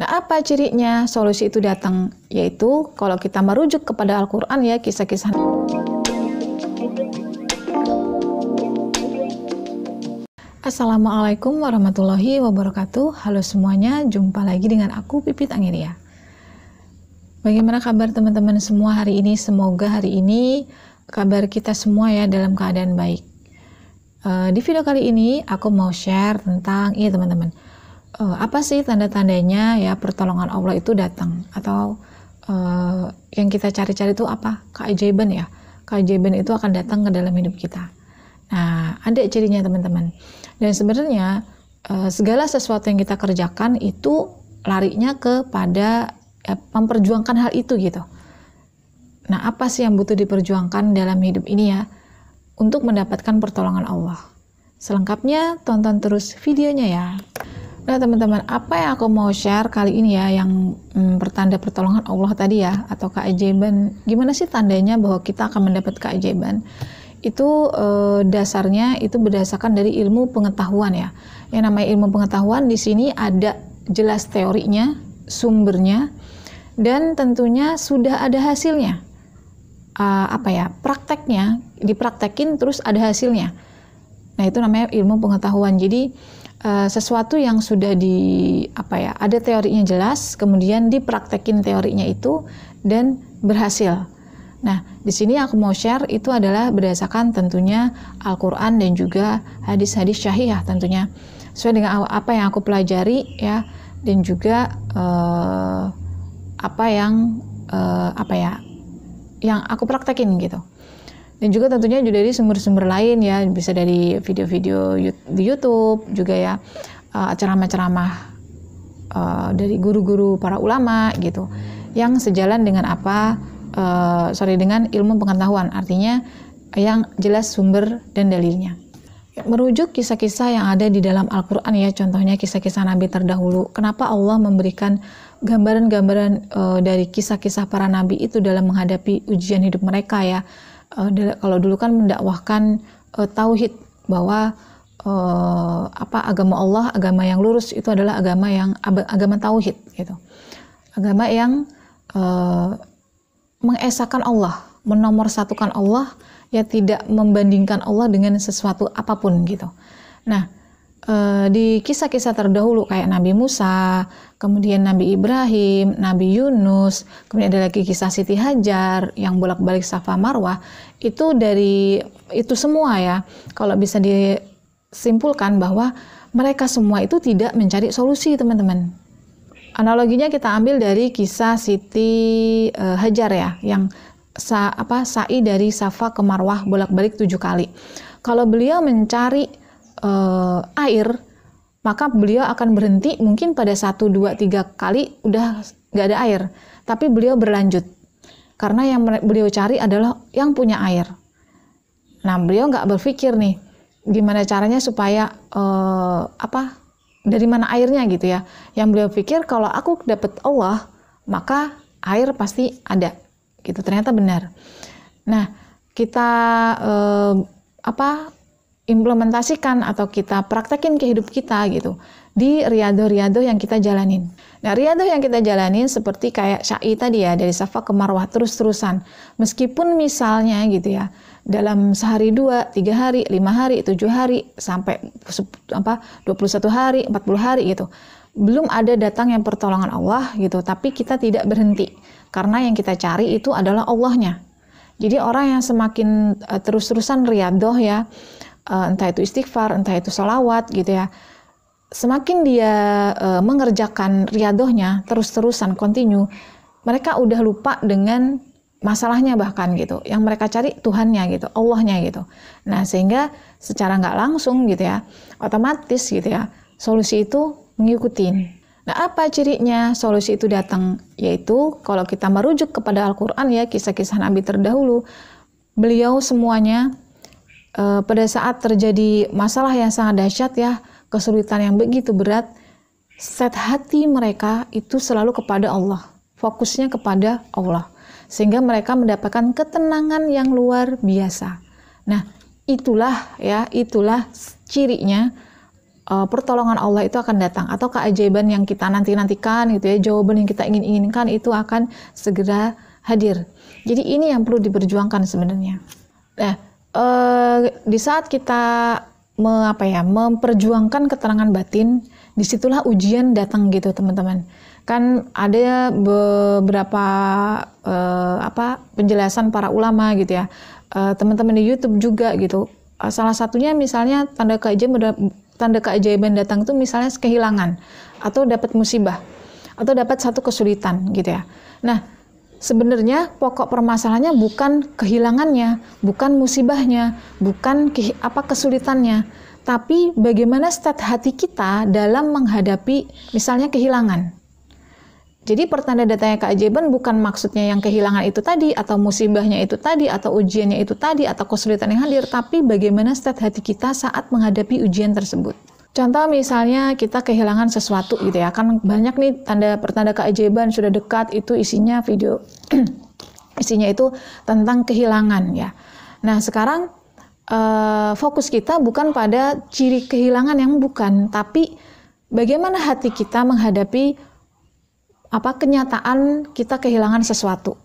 Nah, apa cirinya solusi itu datang? Yaitu kalau kita merujuk kepada Al-Quran ya, kisah-kisah. Assalamualaikum warahmatullahi wabarakatuh. Halo semuanya, jumpa lagi dengan aku Pipit Angeria. Bagaimana kabar teman-teman semua hari ini? Semoga hari ini kabar kita semua ya dalam keadaan baik. Di video kali ini aku mau share tentang ini teman-teman. Apa sih tanda-tandanya ya pertolongan Allah itu datang, atau yang kita cari-cari itu apa? Keajaiban ya. Keajaiban itu akan datang ke dalam hidup kita. Nah, ada cirinya teman-teman. Dan sebenarnya segala sesuatu yang kita kerjakan itu larinya kepada memperjuangkan hal itu gitu. Nah, apa sih yang butuh diperjuangkan dalam hidup ini ya untuk mendapatkan pertolongan Allah? Selengkapnya tonton terus videonya ya. Nah teman-teman, apa yang aku mau share kali ini ya, yang pertanda pertolongan Allah tadi ya, atau keajaiban. Gimana sih tandanya bahwa kita akan mendapat keajaiban? Itu dasarnya itu berdasarkan dari ilmu pengetahuan ya. Yang namanya ilmu pengetahuan di sini ada jelas teorinya, sumbernya, dan tentunya sudah ada hasilnya. Prakteknya dipraktekin terus ada hasilnya. Nah itu namanya ilmu pengetahuan. Jadi sesuatu yang sudah ada teorinya jelas, kemudian dipraktekin teorinya itu dan berhasil. Nah, di sini aku mau share itu adalah berdasarkan tentunya Al-Qur'an dan juga hadis-hadis syahihah tentunya. Sesuai dengan apa yang aku pelajari ya, dan juga yang aku praktekin gitu. Dan juga tentunya juga dari sumber-sumber lain ya, bisa dari video-video di YouTube juga ya, ceramah-ceramah dari guru-guru para ulama gitu, yang sejalan dengan dengan ilmu pengetahuan, artinya yang jelas sumber dan dalilnya. Merujuk kisah-kisah yang ada di dalam Al-Quran ya, contohnya kisah-kisah Nabi terdahulu. Kenapa Allah memberikan gambaran-gambaran dari kisah-kisah para Nabi itu dalam menghadapi ujian hidup mereka ya. Kalau dulu kan mendakwahkan tauhid, bahwa agama Allah, agama yang lurus itu adalah agama tauhid gitu. Agama yang mengesahkan Allah, menomorsatukan Allah, ya tidak membandingkan Allah dengan sesuatu apapun gitu. Nah, di kisah-kisah terdahulu kayak Nabi Musa, kemudian Nabi Ibrahim, Nabi Yunus, kemudian ada lagi kisah Siti Hajar yang bolak-balik Safa Marwah, itu semua ya, kalau bisa disimpulkan bahwa mereka semua itu tidak mencari solusi teman-teman. Analoginya kita ambil dari kisah Siti Hajar ya, yang sa'i dari Safa ke Marwah bolak-balik 7 kali. Kalau beliau mencari air, maka beliau akan berhenti mungkin pada 1, 2, 3 kali udah gak ada air, tapi beliau berlanjut karena yang beliau cari adalah yang punya air. Nah, beliau gak berpikir nih gimana caranya supaya dari mana airnya gitu ya. Yang beliau pikir kalau aku dapat Allah, maka air pasti ada gitu. Ternyata benar. Nah, kita implementasikan atau kita praktekin ke hidup kita gitu di riyadhah-riyadhah yang kita jalanin. Nah, riyadhah yang kita jalanin seperti kayak Sya'i tadi ya, dari Safa ke Marwah terus-terusan. Meskipun misalnya gitu ya, dalam sehari 2, 3 hari, 5 hari, 7 hari, sampai 21 hari, 40 hari gitu. Belum ada datang yang pertolongan Allah gitu, tapi kita tidak berhenti. Karena yang kita cari itu adalah Allahnya. Jadi orang yang semakin terus-terusan riyadhah ya, entah itu istighfar, entah itu sholawat gitu ya, semakin dia mengerjakan riyadhahnya terus-terusan, continue, mereka udah lupa dengan masalahnya bahkan gitu. Yang mereka cari Tuhannya gitu, Allahnya gitu. Nah, sehingga secara nggak langsung gitu ya, otomatis gitu ya, solusi itu ngikutin. Nah, apa cirinya solusi itu datang? Yaitu kalau kita merujuk kepada Al-Quran ya, kisah-kisah Nabi terdahulu, beliau semuanya pada saat terjadi masalah yang sangat dahsyat ya, kesulitan yang begitu berat, set hati mereka itu selalu kepada Allah, fokusnya kepada Allah, sehingga mereka mendapatkan ketenangan yang luar biasa. Nah, itulah cirinya pertolongan Allah itu akan datang, atau keajaiban yang kita nanti-nantikan gitu ya, jawaban yang kita inginkan itu akan segera hadir. Jadi ini yang perlu diperjuangkan sebenarnya. Nah, di saat kita memperjuangkan keterangan batin, disitulah ujian datang gitu teman-teman. Kan ada beberapa penjelasan para ulama gitu ya, teman-teman di YouTube juga gitu. Salah satunya misalnya tanda keajaiban datang itu misalnya kehilangan, atau dapat musibah, atau dapat satu kesulitan gitu ya. Nah, sebenarnya pokok permasalahannya bukan kehilangannya, bukan musibahnya, bukan kesulitannya, tapi bagaimana state hati kita dalam menghadapi misalnya kehilangan. Jadi pertanda datangnya keajaiban bukan maksudnya yang kehilangan itu tadi, atau musibahnya itu tadi, atau ujiannya itu tadi, atau kesulitan yang hadir, tapi bagaimana state hati kita saat menghadapi ujian tersebut. Contoh misalnya kita kehilangan sesuatu gitu ya, kan banyak nih pertanda keajaiban sudah dekat, itu isinya video, isinya itu tentang kehilangan ya. Nah sekarang fokus kita bukan pada ciri kehilangan yang bukan, tapi bagaimana hati kita menghadapi kenyataan kita kehilangan sesuatu.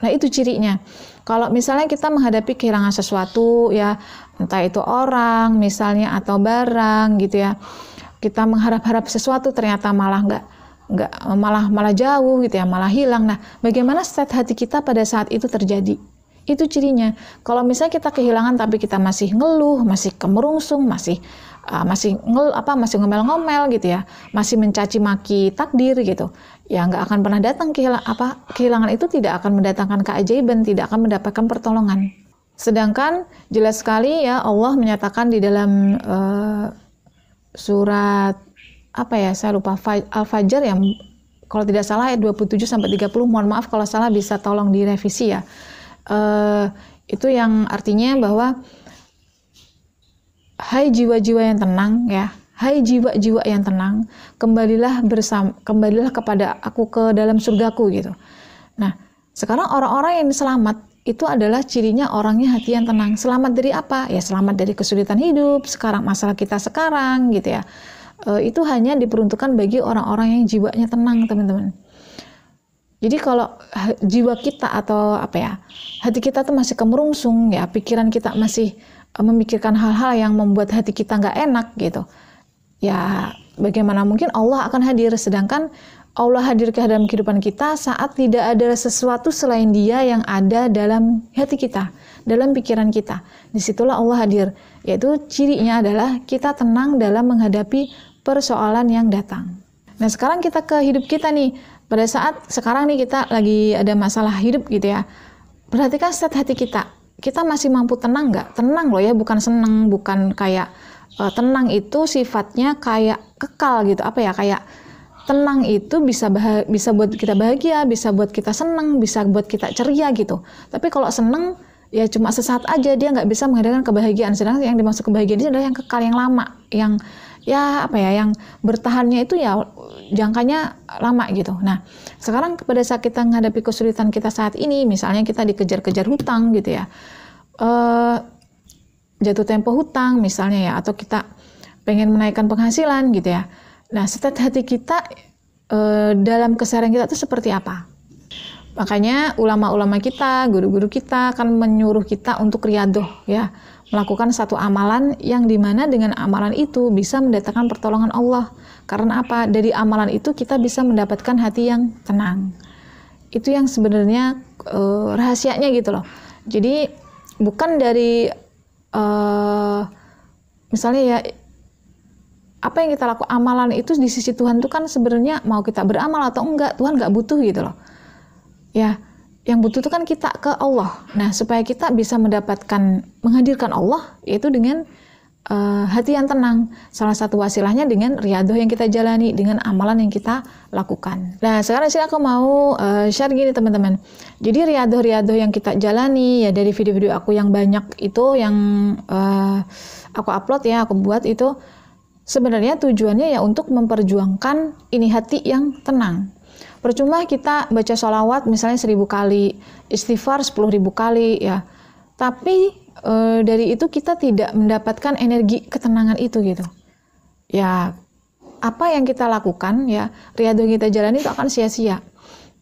Nah itu cirinya. Kalau misalnya kita menghadapi kehilangan sesuatu ya, entah itu orang misalnya atau barang gitu ya, kita mengharap-harap sesuatu ternyata malah malah jauh gitu ya, malah hilang. Nah bagaimana state hati kita pada saat itu terjadi? Itu cirinya. Kalau misalnya kita kehilangan tapi kita masih ngeluh, masih kemerungsung, masih ngomel-ngomel gitu ya, masih mencaci maki takdir gitu, ya nggak akan pernah datang kehilangan itu tidak akan mendatangkan keajaiban, tidak akan mendapatkan pertolongan. Sedangkan jelas sekali ya Allah menyatakan di dalam surat saya lupa, Al-Fajr yang kalau tidak salah ayat 27 sampai 30, mohon maaf kalau salah bisa tolong direvisi ya. Itu yang artinya bahwa hai jiwa-jiwa yang tenang ya, hai jiwa-jiwa yang tenang, kembalilah kepada aku, ke dalam surgaku gitu. Nah, sekarang orang-orang yang selamat itu adalah cirinya orangnya hati yang tenang. Selamat dari apa? Ya selamat dari kesulitan hidup, sekarang masalah kita sekarang gitu ya. Itu hanya diperuntukkan bagi orang-orang yang jiwanya tenang, teman-teman. Jadi kalau jiwa kita atau hati kita tuh masih kemerungsung ya, pikiran kita masih memikirkan hal-hal yang membuat hati kita nggak enak gitu, ya bagaimana mungkin Allah akan hadir? Sedangkan Allah hadir ke dalam kehidupan kita saat tidak ada sesuatu selain Dia yang ada dalam hati kita, dalam pikiran kita. Disitulah Allah hadir, yaitu cirinya adalah kita tenang dalam menghadapi persoalan yang datang. Nah sekarang kita ke hidup kita nih, pada saat sekarang nih kita lagi ada masalah hidup gitu ya, perhatikan state hati kita. Kita masih mampu tenang nggak? Tenang loh ya, bukan seneng, bukan kayak tenang itu sifatnya kayak kekal gitu. Kayak tenang itu bisa buat kita bahagia, bisa buat kita seneng, bisa buat kita ceria gitu. Tapi kalau seneng ya cuma sesaat aja, dia nggak bisa menghadirkan kebahagiaan. Sedangkan yang dimaksud kebahagiaan ini adalah yang kekal, yang lama, yang yang bertahannya itu ya jangkanya lama gitu. Nah, sekarang pada saat kita menghadapi kesulitan kita saat ini, misalnya kita dikejar-kejar hutang gitu ya, jatuh tempo hutang misalnya ya, atau kita pengen menaikkan penghasilan gitu ya. Nah, state hati kita dalam keseharian kita itu seperti apa? Makanya ulama-ulama kita, guru-guru kita akan menyuruh kita untuk riyadhah ya, melakukan satu amalan yang dimana dengan amalan itu bisa mendatangkan pertolongan Allah. Karena apa? Dari amalan itu kita bisa mendapatkan hati yang tenang. Itu yang sebenarnya rahasianya gitu loh. Jadi bukan dari misalnya ya, apa yang kita lakukan, amalan itu di sisi Tuhan itu kan sebenarnya mau kita beramal atau enggak, Tuhan nggak butuh gitu loh. Ya, yang butuh itu kan kita ke Allah. Nah, supaya kita bisa menghadirkan Allah, yaitu dengan hati yang tenang. Salah satu wasilahnya dengan riyadhah yang kita jalani, dengan amalan yang kita lakukan. Nah, sekarang sih aku mau share gini teman-teman. Jadi riyadhah yang kita jalani ya, dari video-video aku yang banyak itu, yang aku upload ya, aku buat itu, sebenarnya tujuannya ya untuk memperjuangkan ini hati yang tenang. Percuma kita baca sholawat misalnya 1000 kali, istighfar 10.000 kali ya, tapi dari itu kita tidak mendapatkan energi ketenangan itu gitu. ya apa yang kita lakukan ya, riyadhah yang kita jalani itu akan sia-sia.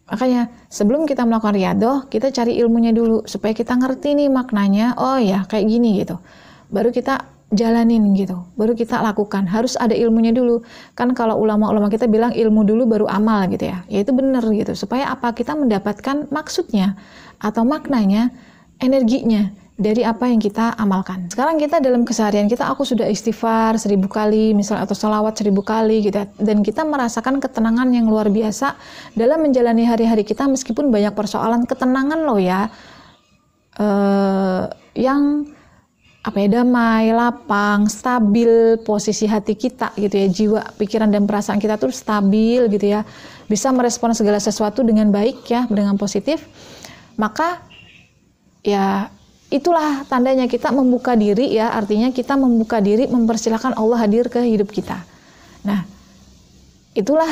Makanya sebelum kita melakukan riyadhah, kita cari ilmunya dulu supaya kita ngerti nih maknanya. Oh ya kayak gini gitu. Baru kita jalanin gitu. Baru kita lakukan. Harus ada ilmunya dulu. Kan kalau ulama-ulama kita bilang ilmu dulu baru amal gitu ya. Ya itu benar gitu. Supaya apa? Kita mendapatkan maksudnya atau maknanya, energinya dari apa yang kita amalkan. Sekarang kita dalam keseharian kita, aku sudah istighfar 1000 kali misalnya, atau salawat 1000 kali gitu ya. Dan kita merasakan ketenangan yang luar biasa dalam menjalani hari-hari kita meskipun banyak persoalan. Ketenangan loh ya, yang apa ya, damai, lapang, stabil posisi hati kita gitu ya, jiwa, pikiran dan perasaan kita tuh stabil gitu ya, bisa merespon segala sesuatu dengan baik ya, dengan positif. Maka ya itulah tandanya kita membuka diri ya, artinya kita membuka diri, mempersilahkan Allah hadir ke hidup kita. Nah, itulah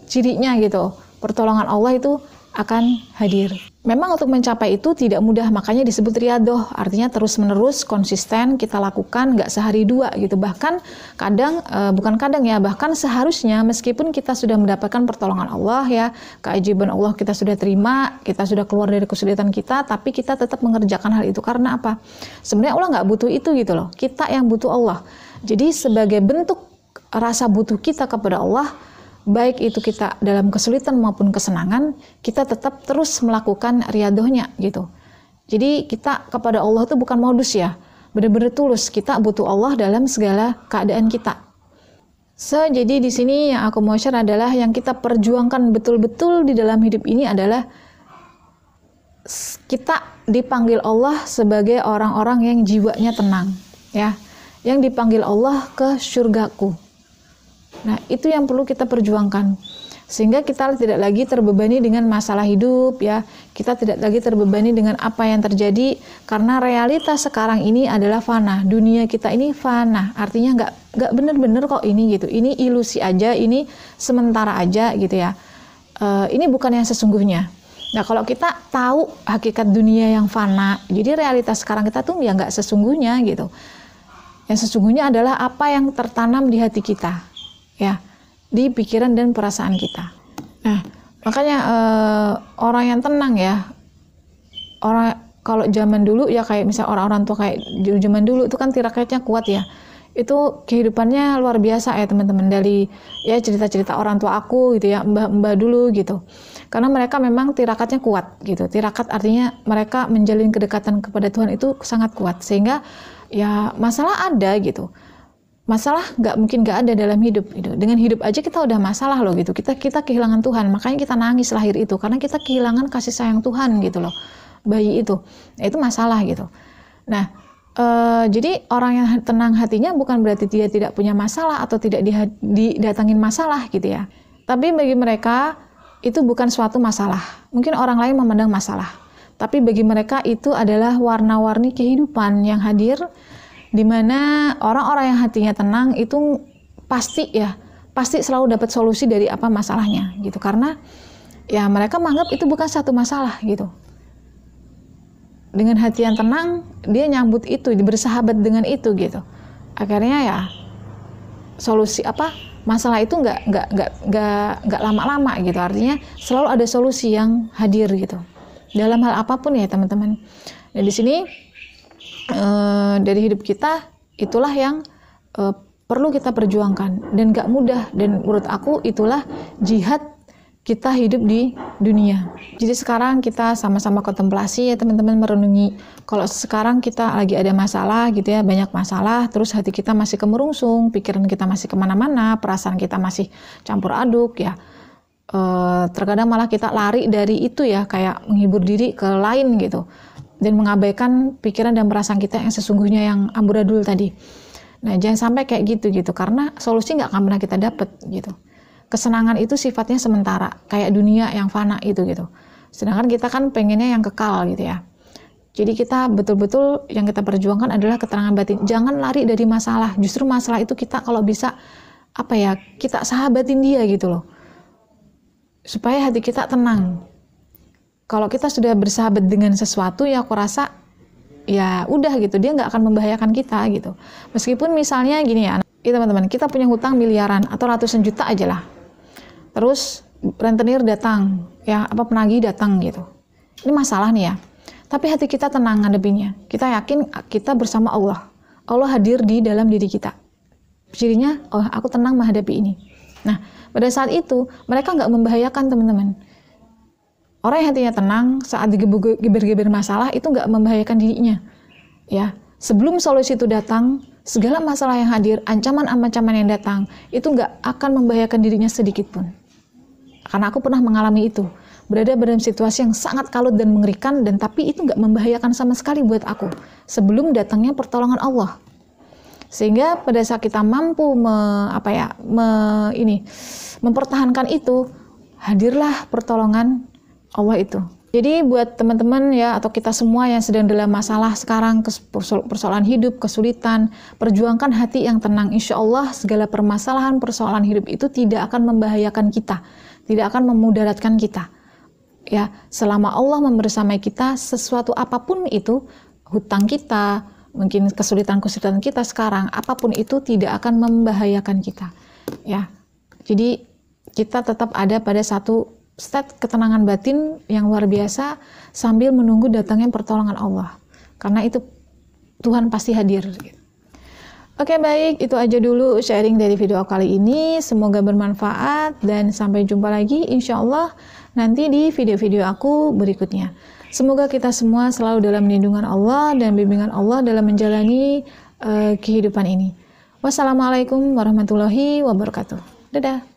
cirinya gitu, pertolongan Allah itu akan hadir. Memang untuk mencapai itu tidak mudah, makanya disebut riyadhah, artinya terus-menerus konsisten kita lakukan, nggak sehari dua gitu. Bahkan kadang, bukan kadang ya, bahkan seharusnya meskipun kita sudah mendapatkan pertolongan Allah ya, keajaiban Allah kita sudah terima, kita sudah keluar dari kesulitan kita, tapi kita tetap mengerjakan hal itu. Karena apa? Sebenarnya Allah nggak butuh itu gitu loh, kita yang butuh Allah. Jadi sebagai bentuk rasa butuh kita kepada Allah, baik itu kita dalam kesulitan maupun kesenangan, kita tetap terus melakukan riyadhahnya gitu. Jadi kita kepada Allah itu bukan modus ya, benar-benar tulus, kita butuh Allah dalam segala keadaan kita. Jadi di sini yang aku mau share adalah yang kita perjuangkan betul-betul di dalam hidup ini adalah kita dipanggil Allah sebagai orang-orang yang jiwanya tenang ya, yang dipanggil Allah ke surgaku. Nah, itu yang perlu kita perjuangkan. Sehingga kita tidak lagi terbebani dengan masalah hidup ya. Kita tidak lagi terbebani dengan apa yang terjadi, karena realitas sekarang ini adalah fana. Dunia kita ini fana. Artinya nggak benar-benar kok ini gitu. Ini ilusi aja, ini sementara aja gitu ya. Ini bukan yang sesungguhnya. Nah, kalau kita tahu hakikat dunia yang fana, jadi realitas sekarang kita tuh ya nggak sesungguhnya gitu. Yang sesungguhnya adalah apa yang tertanam di hati kita. Ya, di pikiran dan perasaan kita. Nah, makanya orang yang tenang ya, orang kalau zaman dulu ya, kayak misal orang-orang tua kayak zaman dulu itu kan tirakatnya kuat ya, itu kehidupannya luar biasa ya teman-teman. Dari ya cerita-cerita orang tua aku gitu ya, mbah-mbah dulu gitu, karena mereka memang tirakatnya kuat gitu. Tirakat artinya mereka menjalin kedekatan kepada Tuhan itu sangat kuat, sehingga ya masalah ada gitu. Masalah mungkin nggak ada dalam hidup gitu. Dengan hidup aja kita udah masalah loh gitu. Kita kehilangan Tuhan, makanya kita nangis lahir itu karena kita kehilangan kasih sayang Tuhan gitu loh. Bayi itu, nah, itu masalah gitu. Nah, jadi orang yang tenang hatinya bukan berarti dia tidak punya masalah atau tidak didatangin masalah gitu ya. Tapi bagi mereka itu bukan suatu masalah. Mungkin orang lain memandang masalah, tapi bagi mereka itu adalah warna-warni kehidupan yang hadir, di mana orang-orang yang hatinya tenang itu pasti selalu dapat solusi dari apa masalahnya gitu, karena ya mereka menganggap itu bukan satu masalah gitu. Dengan hati yang tenang dia nyambut itu, bersahabat dengan itu gitu. Akhirnya ya solusi masalah itu nggak lama-lama gitu. Artinya selalu ada solusi yang hadir gitu dalam hal apapun ya teman-teman. Dan di sini dari hidup kita itulah yang perlu kita perjuangkan, dan gak mudah, dan menurut aku itulah jihad kita hidup di dunia. Jadi sekarang kita sama-sama kontemplasi ya teman-teman, merenungi kalau sekarang kita lagi ada masalah gitu ya, banyak masalah, terus hati kita masih kemerungsung, pikiran kita masih kemana-mana, perasaan kita masih campur aduk ya, terkadang malah kita lari dari itu ya, kayak menghibur diri ke lain gitu, dan mengabaikan pikiran dan perasaan kita yang sesungguhnya yang amburadul tadi. Nah, jangan sampai kayak gitu, karena solusi nggak akan pernah kita dapat gitu. Kesenangan itu sifatnya sementara, kayak dunia yang fana itu gitu. Sedangkan kita kan pengennya yang kekal gitu ya. Jadi kita betul-betul yang kita perjuangkan adalah ketenangan batin. Jangan lari dari masalah. Justru masalah itu kita kalau bisa kita sahabatin dia gitu loh, supaya hati kita tenang. Kalau kita sudah bersahabat dengan sesuatu ya, aku rasa ya udah gitu, dia nggak akan membahayakan kita gitu. Meskipun misalnya gini ya, Iya teman-teman, kita punya hutang miliaran atau ratusan juta aja lah. Terus rentenir datang, ya penagih datang gitu. Ini masalah nih ya. Tapi hati kita tenang ngadepinnya. Kita yakin kita bersama Allah. Allah hadir di dalam diri kita. Jadinya, oh aku tenang menghadapi ini. Nah, pada saat itu mereka nggak membahayakan teman-teman. Orang yang hatinya tenang saat digeber-geber masalah itu nggak membahayakan dirinya. Ya, sebelum solusi itu datang, segala masalah yang hadir, ancaman-ancaman yang datang, itu nggak akan membahayakan dirinya sedikit pun. Karena aku pernah mengalami itu. Berada dalam situasi yang sangat kalut dan mengerikan, dan tapi itu nggak membahayakan sama sekali buat aku. Sebelum datangnya pertolongan Allah. Sehingga pada saat kita mampu mempertahankan itu, hadirlah pertolongan Allah itu. Jadi buat teman-teman ya, atau kita semua yang sedang dalam masalah sekarang, persoalan hidup, kesulitan, perjuangkan hati yang tenang. Insya Allah segala permasalahan, persoalan hidup itu tidak akan membahayakan kita, tidak akan memudaratkan kita. Ya, selama Allah membersamai kita, sesuatu apapun itu, hutang kita, mungkin kesulitan-kesulitan kita sekarang, apapun itu tidak akan membahayakan kita. Ya, jadi kita tetap ada pada satu state ketenangan batin yang luar biasa sambil menunggu datangnya pertolongan Allah. Karena itu Tuhan pasti hadir. Oke, baik, itu aja dulu sharing dari video kali ini. Semoga bermanfaat dan sampai jumpa lagi insya Allah nanti di video-video aku berikutnya. Semoga kita semua selalu dalam lindungan Allah dan bimbingan Allah dalam menjalani kehidupan ini. Wassalamualaikum warahmatullahi wabarakatuh. Dadah.